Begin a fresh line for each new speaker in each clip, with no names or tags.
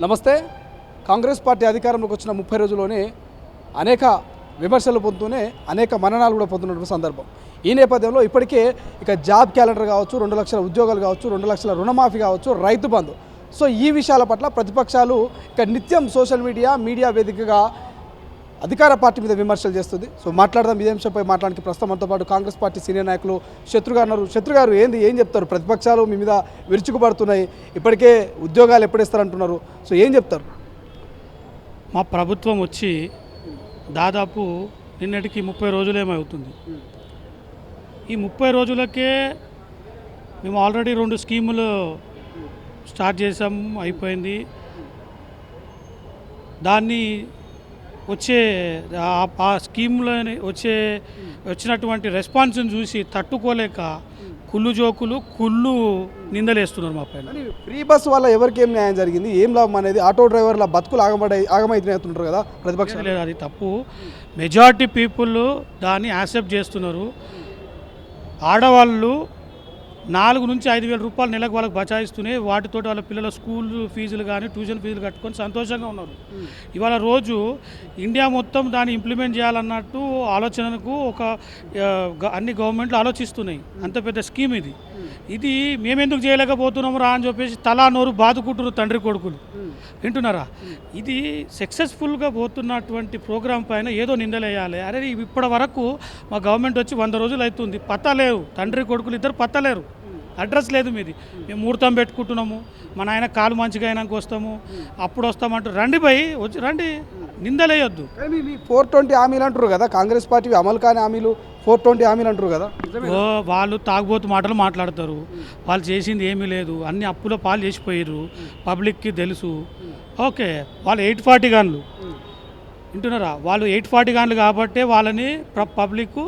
నమస్తే. కాంగ్రెస్ పార్టీ అధికారంలోకి వచ్చిన 30 రోజుల్లోనే అనేక విమర్శలు పొందుతూనే అనేక మరణాలు కూడా పొందుతున్న సందర్భం. ఈ నేపథ్యంలో ఇప్పటికే ఇక జాబ్ క్యాలెండర్ కావచ్చు, 2 లక్షల ఉద్యోగాలు కావచ్చు, 2 లక్షల రుణమాఫీ కావచ్చు, రైతు బంధు. సో ఈ విషయాల పట్ల ప్రతిపక్షాలు ఇక నిత్యం సోషల్ మీడియా వేదికగా అధికార పార్టీ మీద విమర్శలు చేస్తుంది. సో మాట్లాడదాం ఇదే అంశంపై. మాట్లాడడానికి ప్రస్తుతం మనతో పాటు కాంగ్రెస్ పార్టీ సీనియర్ నాయకులు శత్రుగారు ఉన్నారు. శత్రుగారు ఏం చెప్తారు? ప్రతిపక్షాలు మీ మీద విరుచుకుపడుతున్నాయి, ఇప్పటికే ఉద్యోగాలు ఎప్పుడిస్తారంటున్నారు. సో ఏం చెప్తారు?
మా ప్రభుత్వం వచ్చి దాదాపు నిన్నటికి 30 రోజులేమవుతుంది. ఈ 30 రోజులకే మేము ఆల్రెడీ 2 స్కీములు స్టార్ట్ చేసాము, అయిపోయింది. దాన్ని వచ్చే ఆ స్కీమ్లోని వచ్చినటువంటి రెస్పాన్స్ని చూసి తట్టుకోలేక కుళ్ళు నిందలేస్తున్నారు మా పైన.
ఫ్రీ బస్ వల్ల ఎవరికి ఏం న్యాయం జరిగింది, ఏం లాభం అనేది ఆటో డ్రైవర్ల బతుకులు ఆగమైతున్నారు కదా ప్రతిపక్షం.
లేదు, అది తప్పు. మెజారిటీ పీపుల్ దాన్ని యాక్సెప్ట్ చేస్తున్నారు. ఆడవాళ్ళు 4 నుంచి 5,000 రూపాయలు నెలకు వాళ్ళకి బచాయిస్తూనే వాటితో వాళ్ళ పిల్లల స్కూల్ ఫీజులు కానీ ట్యూషన్ ఫీజులు కట్టుకొని సంతోషంగా ఉన్నారు. ఇవాళ రోజు ఇండియా మొత్తం దాన్ని ఇంప్లిమెంట్ చేయాలన్నట్టు ఆలోచనకు అన్ని గవర్నమెంట్లు ఆలోచిస్తున్నాయి. అంత పెద్ద స్కీమ్ ఇది మేమెందుకు చేయలేకపోతున్నాము రా అని చెప్పేసి తలా నోరు బాదుకుంటున్నారు తండ్రి కొడుకులు. వింటున్నారా? ఇది సక్సెస్ఫుల్గా పోతున్నటువంటి ప్రోగ్రాం పైన ఏదో నిందలేయాలి. అరే ఇప్పటి వరకు మా గవర్నమెంట్ వచ్చి 100 రోజులు అవుతుంది, పత్తా లేవు. తండ్రి కొడుకులు ఇద్దరు పత్తలేరు, అడ్రస్ లేదు మీది. మేము ముహూర్తం పెట్టుకుంటున్నాము, మా నాయన కాలు మంచిగా అయినాక వస్తాము, అప్పుడు వస్తామంటారు. రండి భయ్, వచ్చి రండి, నిందలేయొద్దు.
420 హామీలు అంటారు కదా కాంగ్రెస్ పార్టీ, అమలు కాని హామీలు 420 హామీలు అంటారు కదా.
వాళ్ళు తాగుబోతు మాటలు మాట్లాడతారు. వాళ్ళు చేసింది ఏమీ లేదు, అన్ని అప్పుల పాలు చేసిపోయారు, పబ్లిక్కి తెలుసు. ఓకే, వాళ్ళు 840 గాన్లు వింటున్నారా? వాళ్ళు 840 గాన్లు కాబట్టే వాళ్ళని పబ్లిక్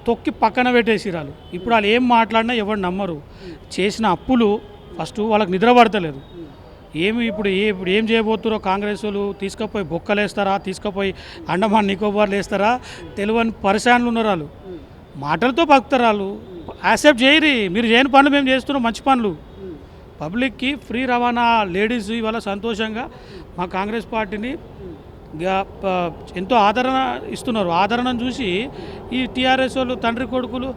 తొక్కి పక్కన పెట్టేసిరాలు. ఇప్పుడు వాళ్ళు ఏం మాట్లాడినా ఎవరు నమ్మరు. చేసిన అప్పులు ఫస్ట్ వాళ్ళకి నిద్ర పడతలేదు. ఇప్పుడు ఏం చేయబోతున్నారో కాంగ్రెస్ వాళ్ళు, తీసుకుపోయి బొక్కలేస్తారా, తీసుకుపోయి అండమాన్ నికోబార్లు వేస్తారా, తెలియని పరిశాన్లు ఉన్నారు. వాళ్ళు మాటలతో బతుకుతారు. వాళ్ళు యాక్సెప్ట్ చేయరు. మీరు చేయని పనులు మేము చేస్తున్నాం, మంచి పనులు. పబ్లిక్కి ఫ్రీ రవాణా, లేడీస్ ఇవాళ సంతోషంగా మా కాంగ్రెస్ పార్టీని ఎంతో ఆదరణ ఇస్తున్నారు. ఆదరణను చూసి ఈ టీఆర్ఎస్ వాళ్ళు తండ్రి కొడుకులు,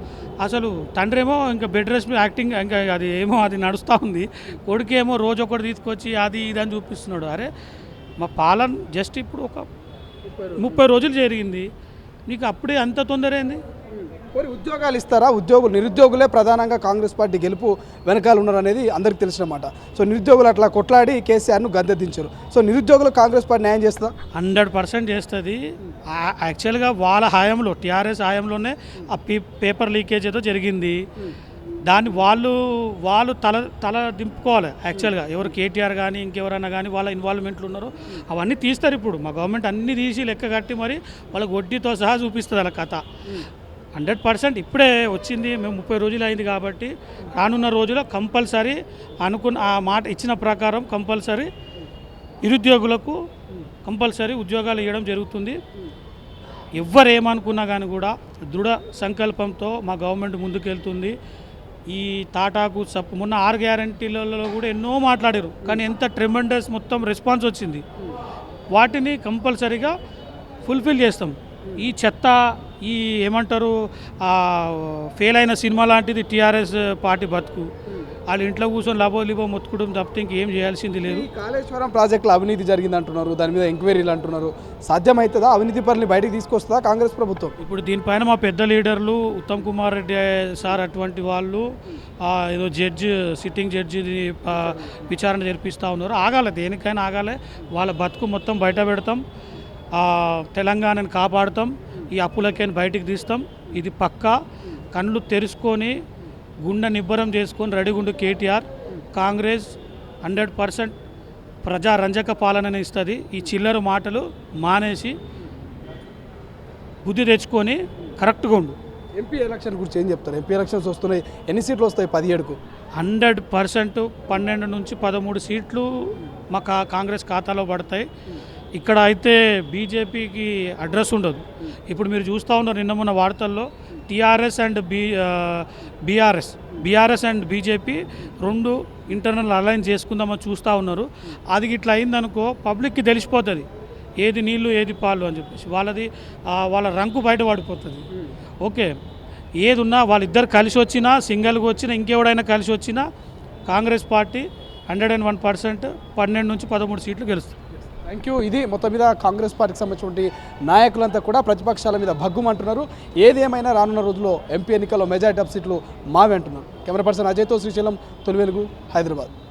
అసలు తండ్రి ఏమో ఇంకా బెడ్ రెస్ట్ యాక్టింగ్, ఇంకా అది నడుస్తూ ఉంది. కొడుకేమో రోజు ఒకటి తీసుకొచ్చి అది ఇది అని చూపిస్తున్నాడు. అరే మా పాలన జస్ట్ ఇప్పుడు ఒక 30 రోజులు జరిగింది, నీకు అప్పుడే అంత తొందర ఏంది?
ఉద్యోగాలు ఇస్తారా? నిరుద్యోగులే ప్రధానంగా కాంగ్రెస్ పార్టీ గెలుపు వెనకాల ఉన్నారు అనేది అందరికీ తెలిసినమాట. సో నిరుద్యోగులు అట్లా కొట్లాడి కేసీఆర్ను గద్దెదించారు. సో నిరుద్యోగులు కాంగ్రెస్ పార్టీ న్యాయం చేస్తుందా?
100% చేస్తుంది. యాక్చువల్గా వాళ్ళ హయాంలో, టీఆర్ఎస్ హయాంలోనే ఆ పేపర్ లీకేజ్ ఏదో జరిగింది. దాన్ని వాళ్ళు తల దింపుకోవాలి. యాక్చువల్గా ఎవరు కేటీఆర్ కానీ ఇంకెవరైనా కానీ వాళ్ళ ఇన్వాల్వ్మెంట్లు ఉన్నారో అవన్నీ తీస్తారు. ఇప్పుడు మా గవర్నమెంట్ అన్నీ తీసి లెక్క కట్టి మరి వాళ్ళకి వడ్డీతో సహా చూపిస్తుంది వాళ్ళ కథ. 100% ఇప్పుడే వచ్చింది. మేము 30 రోజులు అయింది కాబట్టి రానున్న రోజుల్లో కంపల్సరీ ఆ మాట ఇచ్చిన ప్రకారం కంపల్సరీ నిరుద్యోగులకు కంపల్సరీ ఉద్యోగాలు ఇవ్వడం జరుగుతుంది. ఎవరేమనుకున్నా కానీ కూడా దృఢ సంకల్పంతో మా గవర్నమెంట్ ముందుకెళ్తుంది. ఈ తాటాకు మొన్న 6 గ్యారంటీలలో కూడా ఎన్నో మాట్లాడారు, కానీ ఎంత ట్రెమెండస్ మొత్తం రెస్పాన్స్ వచ్చింది. వాటిని కంపల్సరీగా ఫుల్ఫిల్ చేస్తాం. ఈ చెత్త, ఈ ఏమంటారు ఫెయిల్ అయిన సినిమా లాంటిది టీఆర్ఎస్ పార్టీ బతుకు. వాళ్ళు ఇంట్లో కూర్చొని లాభో మొత్తుకోవడం తప్పితే ఇంకేం చేయాల్సింది లేదు.
కాళేశ్వరం ప్రాజెక్టులో అవినీతి జరిగింది అంటున్నారు, దాని మీద ఎంక్వైరీలు అంటున్నారు. సాధ్యమవుతుందా? అవినీతి పనులు బయటకు తీసుకొస్తుందా కాంగ్రెస్ ప్రభుత్వం?
ఇప్పుడు దీనిపైన మా పెద్ద లీడర్లు ఉత్తమ్ కుమార్ రెడ్డి సార్ అటువంటి వాళ్ళు ఏదో సిట్టింగ్ జడ్జి విచారణ జరిపిస్తూ ఉన్నారు. ఆగాలి, దేనికైనా ఆగాలి. వాళ్ళ బతుకు మొత్తం బయట పెడతాం, తెలంగాణను కాపాడుతాం, ఈ అప్పులకైనా బయటికి తీస్తాం. ఇది పక్కా. కళ్ళు తెరుచుకొని గుండె నిబ్బరం చేసుకొని రెడీగుండు కేటీఆర్. కాంగ్రెస్ 100% ప్రజారంజక పాలనని ఇస్తుంది. ఈ చిల్లర మాటలు మానేసి బుద్ధి తెచ్చుకొని కరెక్ట్గా ఉండు.
ఎంపీ ఎలక్షన్ గురించి ఏం చెప్తారు? ఎంపీ ఎలక్షన్స్ వస్తున్నాయి, ఎన్ని సీట్లు వస్తాయి? 17కు
100% 12 నుంచి 13 సీట్లు మా కాంగ్రెస్ ఖాతాలో పడతాయి. ఇక్కడ అయితే బీజేపీకి అడ్రస్ ఉండదు. ఇప్పుడు మీరు చూస్తూ ఉన్నారు, నిన్న మొన్న వార్తల్లో TRS and BRS and BJP రెండు ఇంటర్నల్ అలైన్ చేసుకుందామని చూస్తూ ఉన్నారు. అది ఇట్లా అయిందనుకో పబ్లిక్కి తెలిసిపోతుంది ఏది నీళ్ళు ఏది పాలు అని చెప్పేసి, వాళ్ళ రంకు బయట పడిపోతుంది. ఓకే, ఏది ఉన్నా వాళ్ళిద్దరు కలిసి వచ్చినా, సింగిల్గా వచ్చినా, ఇంకెవడైనా కలిసి వచ్చినా కాంగ్రెస్ పార్టీ 101% 12 నుంచి 13 సీట్లు గెలుస్తుంది.
Thank you. ఇది మొత్తం మీద కాంగ్రెస్ పార్టీకి సంబంధించిన నాయకులంతా కూడా ప్రతిపక్షాల మీద భగ్గుమంటున్నారు. ఏదేమైనా రానున్న రోజుల్లో ఎంపీ ఎన్నికల్లో మెజారిటీ ఆఫ్ సీట్లు మావే అంటున్నారు. కెమెరా పర్సన్ అజయ్తో శ్రీశైలం, తొలి వెలుగు, హైదరాబాద్.